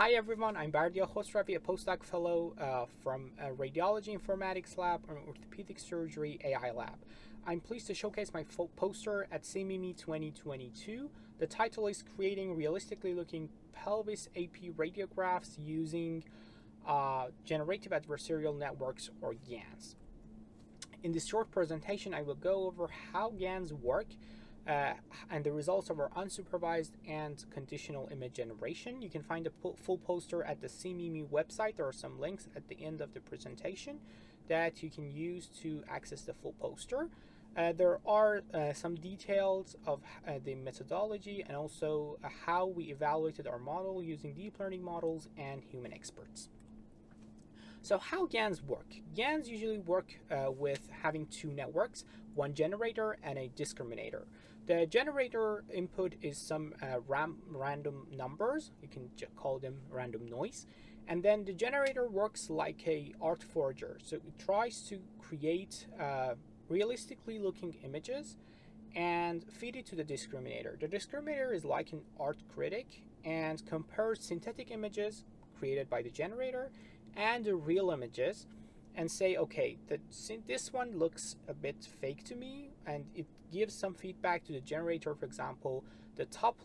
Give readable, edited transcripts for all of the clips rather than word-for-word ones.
Hi everyone, I'm Bardia Khosravi, a postdoc fellow from Radiology Informatics Lab and Orthopedic Surgery AI Lab. I'm pleased to showcase my poster at SIIM 2022. The title is Creating Realistically Looking Pelvis AP Radiographs Using Generative Adversarial Networks, or GANs. In this short presentation, I will go over how GANs work and the results of our unsupervised and conditional image generation. You can find a full poster at the SIIM website. There are some links at the end of the presentation that you can use to access the full poster. There are some details of the methodology and also how we evaluated our model using deep learning models and human experts. So how GANs work? GANs usually work with having two networks, one generator and a discriminator. The generator input is some random numbers. You can call them random noise. And then the generator works like a art forger. So it tries to create realistically looking images and feed it to the discriminator. The discriminator is like an art critic and compares synthetic images created by the generator and the real images and say, okay, this one looks a bit fake to me, and it gives some feedback to the generator. For example, the top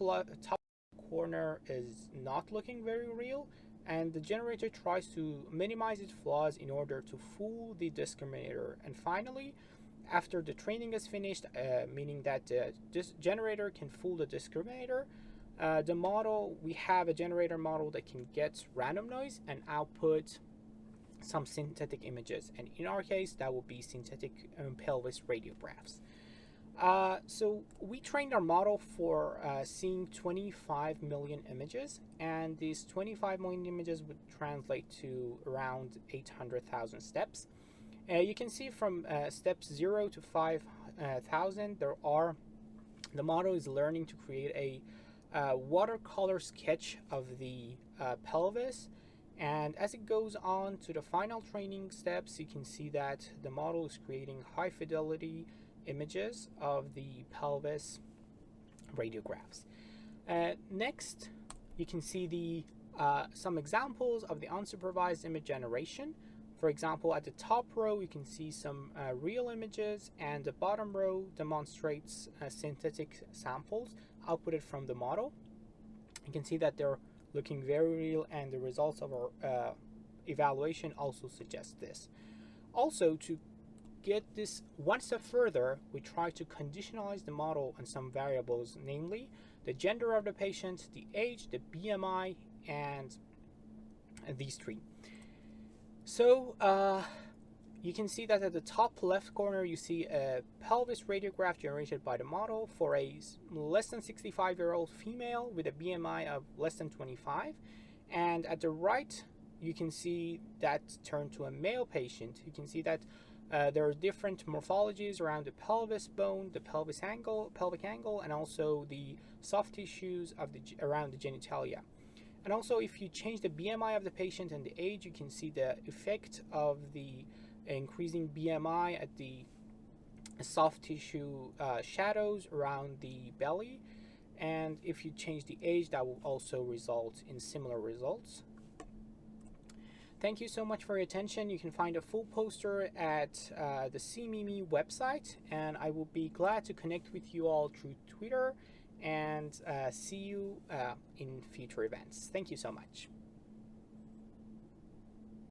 corner is not looking very real, and the generator tries to minimize its flaws in order to fool the discriminator. And finally, after the training is finished, meaning that this generator can fool the discriminator, we have a generator model that can get random noise and output some synthetic images, and in our case that will be synthetic pelvis radiographs. So we trained our model for seeing 25 million images, and these 25 million images would translate to around 800,000 steps. You can see from steps 0 to 5,000 the model is learning to create a watercolor sketch of the pelvis, and as it goes on to the final training steps, you can see that the model is creating high fidelity images of the pelvis radiographs. Next, you can see some examples of the unsupervised image generation. For example, at the top row, you can see some real images, and the bottom row demonstrates synthetic samples outputted from the model. You can see that they're looking very real, and the results of our evaluation also suggest this. Also, to get this one step further, we try to conditionalize the model on some variables, namely the gender of the patient, the age, the BMI, and these three. So you can see that at the top left corner, you see a pelvis radiograph generated by the model for a less than 65-year-old female with a BMI of less than 25. And at the right, you can see that turned to a male patient. You can see that there are different morphologies around the pelvis bone, the pelvic angle, and also the soft tissues of around the genitalia. And also, if you change the BMI of the patient and the age, you can see the effect of the increasing BMI at the soft tissue shadows around the belly. And if you change the age, that will also result in similar results. Thank you so much for your attention. You can find a full poster at the SIIM website, and I will be glad to connect with you all through Twitter and see you in future events. Thank you so much.